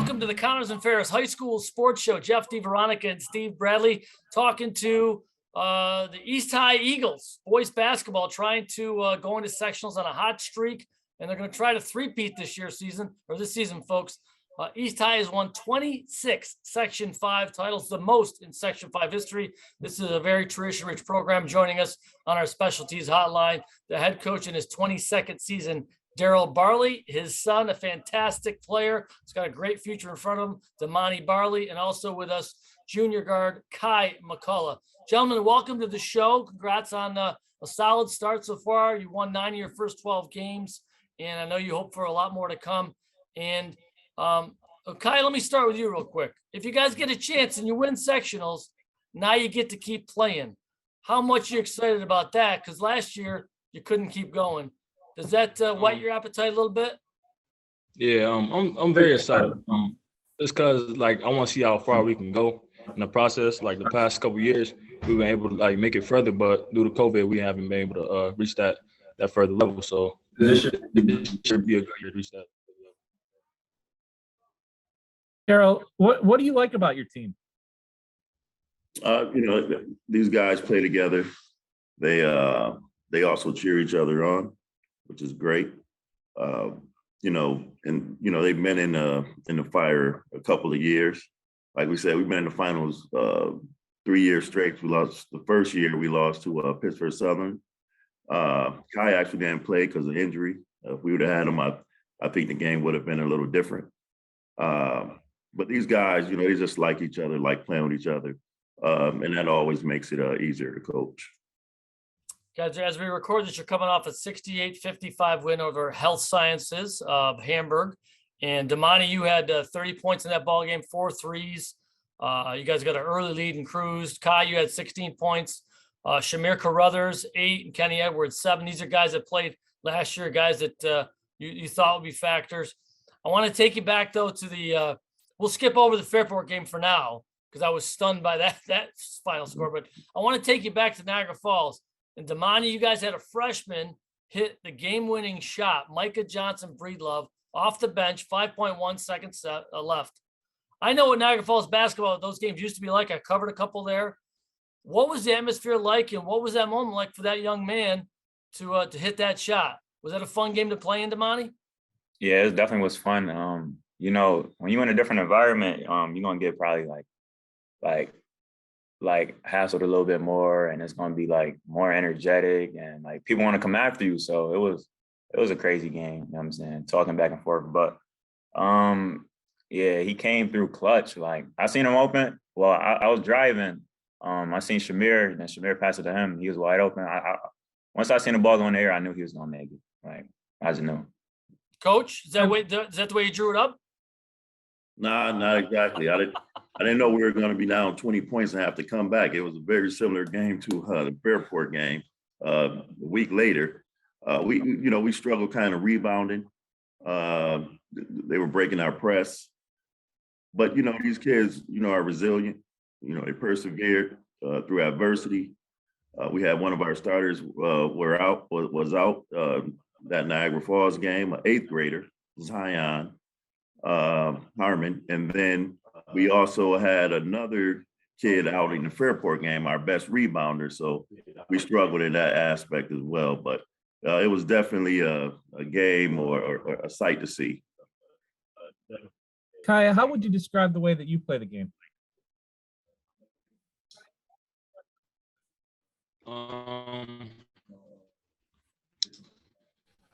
Welcome to the Connors and Ferris High School Sports Show. Jeff, DiVeronica, and Steve Bradley talking to the East High Eagles, boys basketball, trying to go into sectionals on a hot streak, and they're going to try to three-peat this season, folks. East High has won 26 Section 5 titles, the most in Section 5 history. This is a very tradition-rich program. Joining us on our specialties hotline, the head coach in his 22nd season, Darrell Barley, his son, a fantastic player. He's got a great future in front of him, Damani Barley, and also with us, junior guard Kai McCullough. Gentlemen, welcome to the show. Congrats on a solid start so far. You won 9 of your first 12 games, and I know you hope for a lot more to come. And Kai, let me start with you real quick. If you guys get a chance and you win sectionals, now you get to keep playing. How much are you excited about that? Because last year you couldn't keep going. Does that whet your appetite a little bit? Yeah, I'm very excited. Just because I want to see how far we can go in the process. Like the past couple of years, we've been able to make it further, but due to COVID, we haven't been able to reach that further level. So this should be a good year to reach that. Darrell, what do you like about your team? These guys play together. They also cheer each other on, which is great. They've been in the fire a couple of years. Like we said, we've been in the finals 3 years straight. We lost the first year. We lost to Pittsburgh Southern. Kai actually didn't play because of injury. If we would have had him, I think the game would have been a little different. But these guys, they just like each other, like playing with each other. And that always makes it easier to coach. Guys, as we record this, you're coming off a 68-55 win over Health Sciences of Hamburg. And Damani, you had 30 points in that ball game, 4 threes. You guys got an early lead and cruised. Kai, you had 16 points. Shamir Carruthers, 8, and Kenny Edwards, 7. These are guys that played last year, guys that you thought would be factors. I want to take you back, though, to the we'll skip over the Fairport game for now because I was stunned by that final score. But I want to take you back to Niagara Falls. And Damani, you guys had a freshman hit the game-winning shot, Micah Johnson Breedlove, off the bench, 5.1 seconds left. I know what Niagara Falls basketball, those games used to be like. I covered a couple there. What was the atmosphere like, and what was that moment like for that young man to hit that shot? Was that a fun game to play in, Damani? Yeah, it definitely was fun. When you're in a different environment, you're gonna get probably like hassled a little bit more, and it's gonna be more energetic, and people want to come after you. So it was a crazy game. You know what I'm saying? Talking back and forth, but he came through clutch. I seen him open. Well, I was driving. I seen Shamir, and then Shamir passed it to him. He was wide open. Once I seen the ball go in the air, I knew he was gonna make it. I just knew. Coach, is that the way you drew it up? Nah, not exactly. I didn't know we were going to be down 20 points and have to come back. It was a very similar game to the Fairport game. A week later, we struggled kind of rebounding. They were breaking our press, but these kids, are resilient. They persevered through adversity. We had one of our starters was out that Niagara Falls game, an 8th grader, Zion Harmon, and then we also had another kid out in the Fairport game, our best rebounder. So we struggled in that aspect as well. But it was definitely a game or a sight to see. Kaya, how would you describe the way that you play the game? I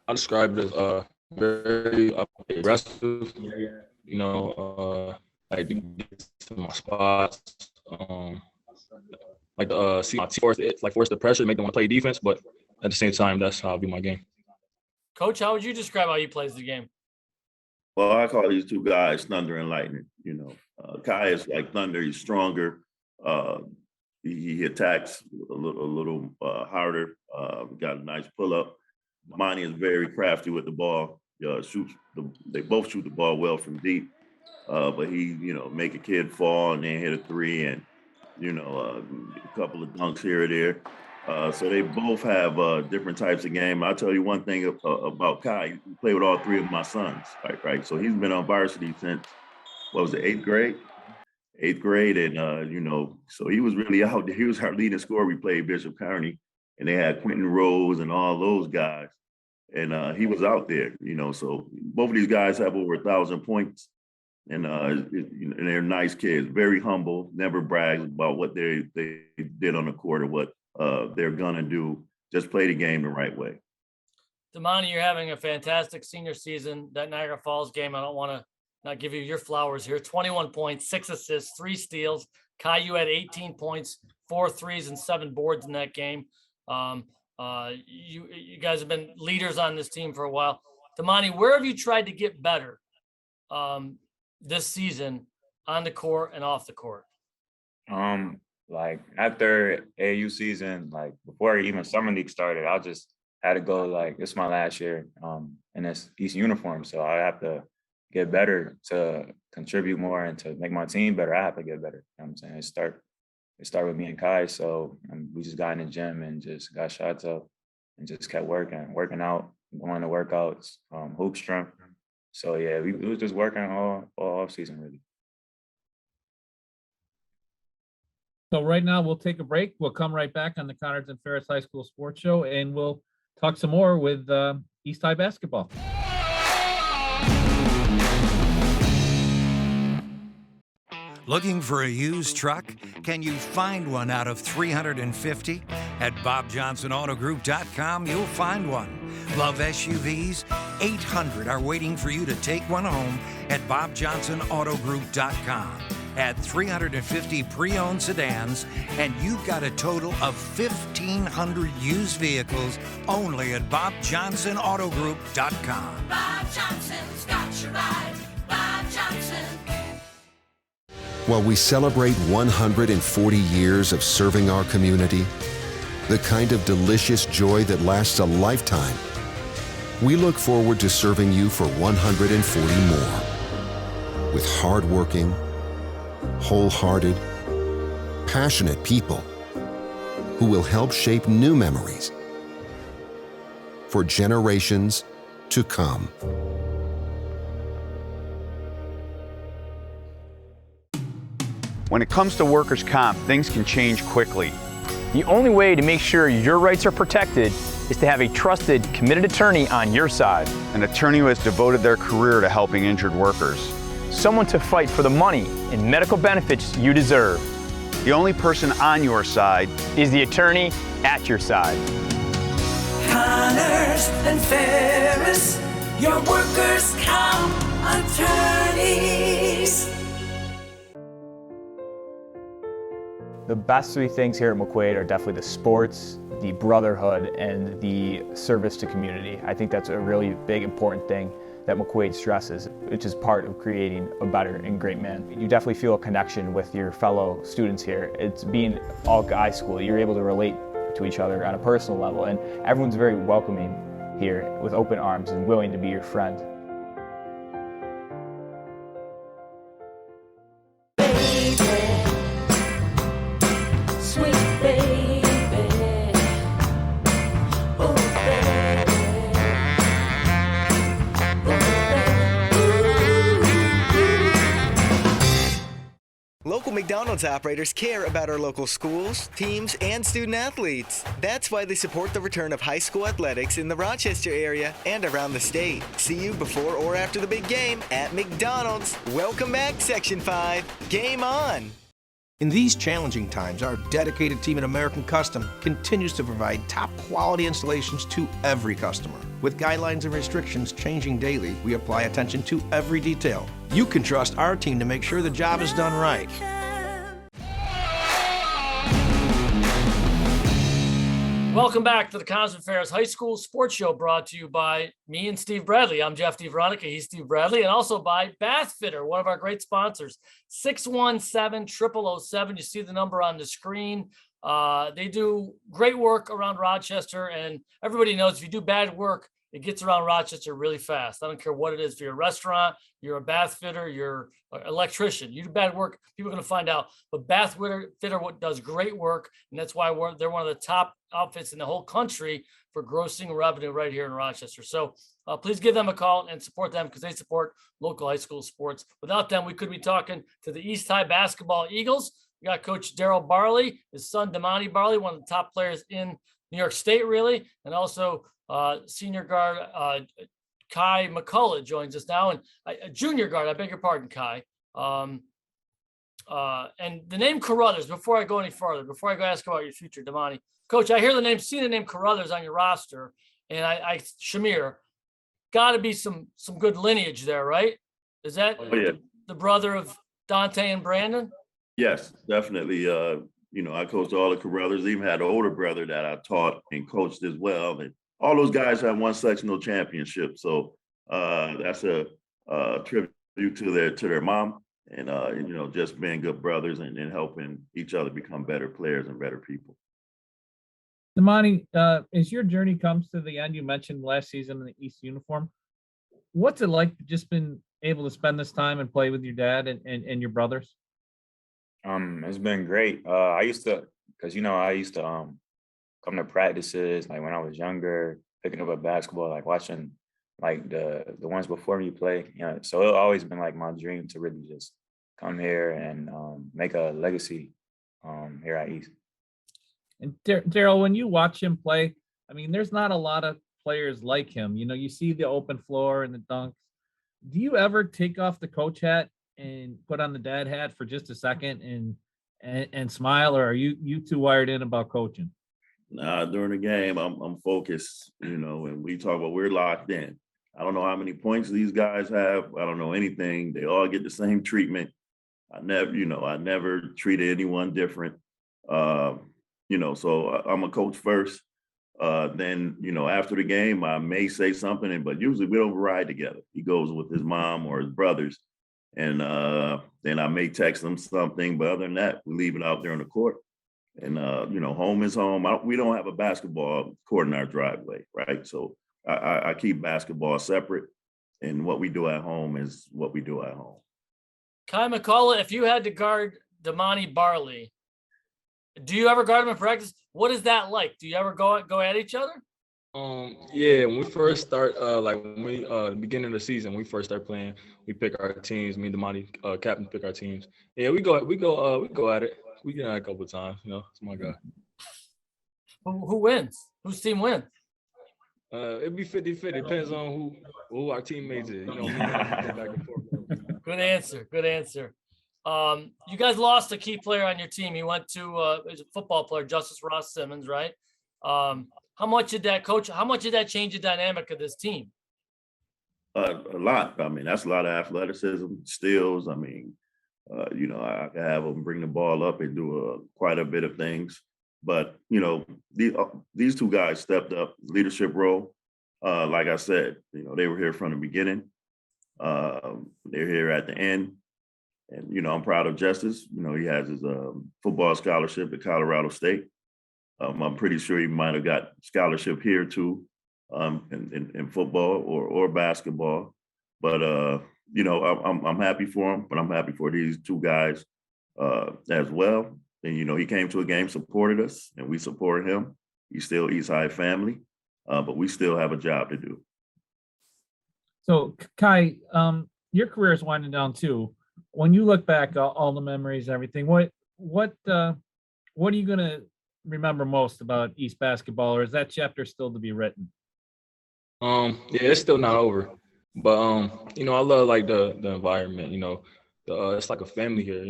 describe it as very aggressive. To get to my spots. See my team force the pressure, make them want to play defense, but at the same time, that's how I view my game. Coach, how would you describe how he plays the game? Well, I call these two guys thunder and lightning. Kai is like thunder. He's stronger. He attacks a little harder. Got a nice pull up. Damani is very crafty with the ball. They both shoot the ball well from deep, but he, make a kid fall and then hit a 3 and, a couple of dunks here or there. So they both have different types of game. I'll tell you one thing about Kai. He played with all 3 of my sons, right? So he's been on varsity since what was it, eighth grade? Eighth grade. And, you know, so he was really out there. He was our leading scorer. We played Bishop County, and they had Quentin Rose and all those guys. And he was out there, you know, so both of these guys have over 1,000 points. And they're nice kids, very humble, never brags about what they did on the court or what they're gonna do. Just play the game the right way. Damani, you're having a fantastic senior season. That Niagara Falls game, I don't want to not give you your flowers here. 21 points, 6 assists, 3 steals. Kai, you had 18 points, 4 threes, and 7 boards in that game. You guys have been leaders on this team for a while. Damani, where have you tried to get better this season on the court and off the court? Like after AAU season, like before even summer league started, I just had to go, like, it's my last year in this East uniform. So I have to get better to contribute more and to make my team better. I have to get better. You know what I'm saying? It started with me and Kai. So we just got in the gym and just got shots up and just kept working out, going to workouts, hoop strength. So yeah, we was just working all off season really. So right now we'll take a break. We'll come right back on the Conards and Ferris High School Sports Show, and we'll talk some more with East High basketball. Looking for a used truck? Can you find one out of 350? At BobJohnsonAutoGroup.com, you'll find one. Love SUVs? 800 are waiting for you to take one home at BobJohnsonAutoGroup.com. Add 350 pre-owned sedans, and you've got a total of 1,500 used vehicles only at BobJohnsonAutoGroup.com. Bob Johnson's got your ride. Bob Johnson. While we celebrate 140 years of serving our community, the kind of delicious joy that lasts a lifetime, we look forward to serving you for 140 more. With hardworking, wholehearted, passionate people who will help shape new memories for generations to come. When it comes to workers' comp, things can change quickly. The only way to make sure your rights are protected is to have a trusted, committed attorney on your side. An attorney who has devoted their career to helping injured workers. Someone to fight for the money and medical benefits you deserve. The only person on your side is the attorney at your side. Conards and Ferris, your workers' comp attorneys. The best 3 things here at McQuaid are definitely the sports, the brotherhood, and the service to community. I think that's a really big, important thing that McQuaid stresses, which is part of creating a better and great man. You definitely feel a connection with your fellow students here. It's being all guys school. You're able to relate to each other on a personal level, and everyone's very welcoming here with open arms and willing to be your friend. Local McDonald's operators care about our local schools, teams, and student athletes. That's why they support the return of high school athletics in the Rochester area and around the state. See you before or after the big game at McDonald's. Welcome back, Section 5. Game on! In these challenging times, our dedicated team at American Custom continues to provide top-quality installations to every customer. With guidelines and restrictions changing daily, we apply attention to every detail. You can trust our team to make sure the job is done right. Welcome back to the Conards and Ferris High School Sports Show, brought to you by me and Steve Bradley. I'm Jeff DiVeronica, he's Steve Bradley, and also by Bath Fitter, one of our great sponsors. 617-0007. You see the number on the screen. They do great work around Rochester, and everybody knows if you do bad work it gets around Rochester really fast. I don't care what it is. If you're a restaurant, you're a bath fitter, you're an electrician, you do bad work, people are going to find out. But bath fitter does great work, and that's why they're one of the top outfits in the whole country for grossing revenue right here in Rochester. So please give them a call and support them because they support local high school sports. Without them, we could be talking to the East High basketball Eagles. We got Coach Darrell Barley, his son Damani Barley, one of the top players in New York State, really, and also senior guard Kai McCullough joins us now, and junior guard. I beg your pardon, Kai. And the name Carruthers. Before I go any further, before I go ask about your future, Damani, Coach, I hear the name, see the name Carruthers on your roster, and I Shamir, got to be some good lineage there, right? Is that the brother of Dante and Brandon? Yes, definitely. I coached all the Carruthers, even had an older brother that I taught and coached as well. And all those guys have won sectional championships. So that's a tribute to their mom and, just being good brothers and helping each other become better players and better people. Damani, as your journey comes to the end, you mentioned last season in the East uniform. What's it like just been able to spend this time and play with your dad and your brothers? It's been great. I used to come to practices like when I was younger, picking up a basketball, like watching like the ones before me play. So it's always been like my dream to really just come here and make a legacy here at East. And Darrell, when you watch him play, I mean, there's not a lot of players like him. You see the open floor and the dunks. Do you ever take off the coach hat and put on the dad hat for just a second and smile, or are you too wired in about coaching? Nah, during the game, I'm focused, and we talk about we're locked in. I don't know how many points these guys have. I don't know anything. They all get the same treatment. I never treated anyone different. So I'm a coach first. Then, after the game, I may say something, but usually we don't ride together. He goes with his mom or his brothers. And then I may text them something, but other than that, we leave it out there on the court. And, home is home. We don't have a basketball court in our driveway, right? So I keep basketball separate, and what we do at home is what we do at home. Kai McCullough, if you had to guard Damani Barley, do you ever guard him in practice? What is that like? Do you ever go at each other? Yeah, when we first start, the beginning of the season, when we first start playing, we pick our teams. Me and Damani, captain, pick our teams. Yeah, we go at it. We get at it a couple of times. It's my guy. Who wins? Whose team wins? It'd be 50-50. Depends on who our teammates is. We back and forth. Good answer. Good answer. You guys lost a key player on your team. He went to a football player, Justice Ross Simmons, right? How much did that change the dynamic of this team? A lot. I mean, that's a lot of athleticism, steals. I mean, I can have them bring the ball up and do quite a bit of things. But, these two guys stepped up leadership role. Like I said, they were here from the beginning. They're here at the end. And, I'm proud of Justice. He has his football scholarship at Colorado State. I'm pretty sure he might have got scholarship here too, in football or basketball. But I'm happy for him. But I'm happy for these two guys as well. And he came to a game, supported us, and we supported him. He's still East High family, but we still have a job to do. So Kai, your career is winding down too. When you look back, all the memories, everything, what are you gonna remember most about East basketball, or is that chapter still to be written? Yeah, it's still not over, but I love like the environment. It's like a family here.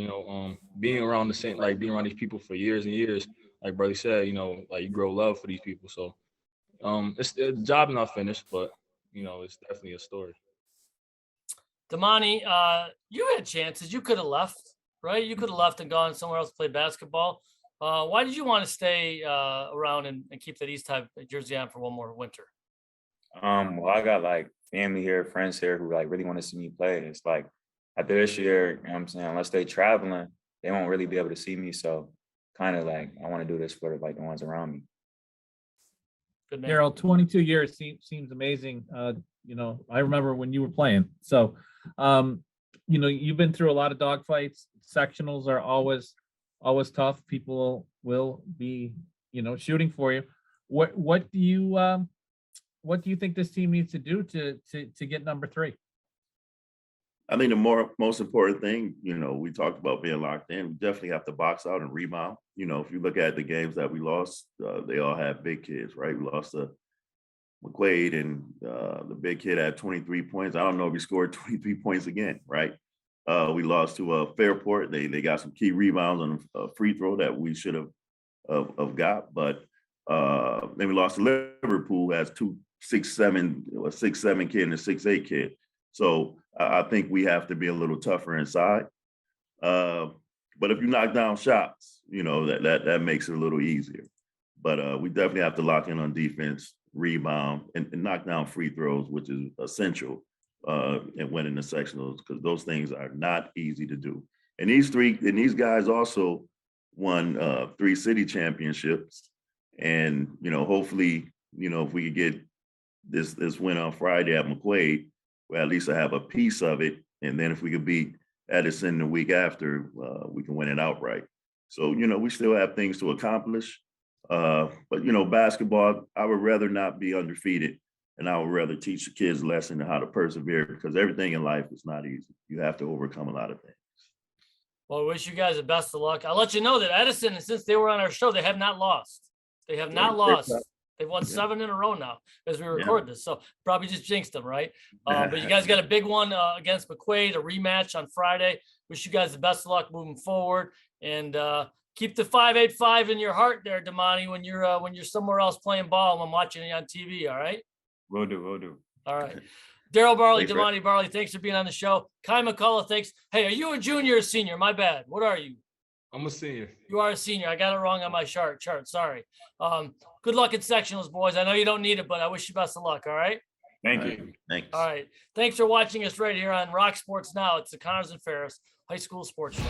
Being around being around these people for years and years. Like Barley said, like you grow love for these people. So the job not finished, but it's definitely a story. Damani, you had chances. You could have left, right? You could have left and gone somewhere else to play basketball. Why did you want to stay around and keep that East High jersey on for one more winter? Well, I got like family here, friends here who like really want to see me play. It's like after this year, I'm saying, unless they traveling, they won't really be able to see me. So kind of like I want to do this for like the ones around me. Good man. Darrell, 22 years seems amazing. You know, I remember when you were playing. So, you know, you've been through a lot of dogfights. Sectionals are always tough. People will be, you know, shooting for you. What do you think this team needs to do to get number 3? I think the most important thing, you know, we talked about being locked in. We definitely have to box out and rebound. You know, if you look at the games that we lost, they all had big kids, right? We lost to McQuaid, and the big kid had 23 points. I don't know if he scored 23 points again, right? We lost to Fairport. They got some key rebounds on a free throw that we should have got. But then we lost to Liverpool, who has 2 6'7", a 6'7" kid and a 6'8" kid. So I think we have to be a little tougher inside. But if you knock down shots, you know, that makes it a little easier. But we definitely have to lock in on defense, rebound, and knock down free throws, which is essential in winning the sectionals, because those things are not easy to do. And these guys also won 3 city championships. And, you know, hopefully, you know, if we could get this win on Friday at McQuaid, well, at least I have a piece of it. And then if we could beat Edison the week after, we can win it outright. So, you know, we still have things to accomplish. But, you know, basketball, I would rather not be undefeated, and I would rather teach the kids a lesson on how to persevere, because everything in life is not easy. You have to overcome a lot of things. Well, I wish you guys the best of luck. I'll let you know that Edison, since they were on our show, they have not lost. They have not lost. They've won 7 in a row now as we record this. So probably just jinxed them, right? But you guys got a big one against McQuaid, a rematch on Friday. Wish you guys the best of luck moving forward, and keep the 585 in your heart there, Damani, when you're somewhere else playing ball and I'm watching you on TV. All right. Will do. All right. Darrell Barley, Thanks, Damani Barley, thanks for being on the show. Kai McCullough, thanks. Hey, are you a junior or senior? My bad. What are you? I'm a senior. You are a senior. I got it wrong on my chart. Sorry. Good luck in sectionals, boys. I know you don't need it, but I wish you best of luck. All right. Thank you. Thanks. All right. Thanks for watching us right here on Rock Sports Now. It's the Connors and Ferris High School Sports Show.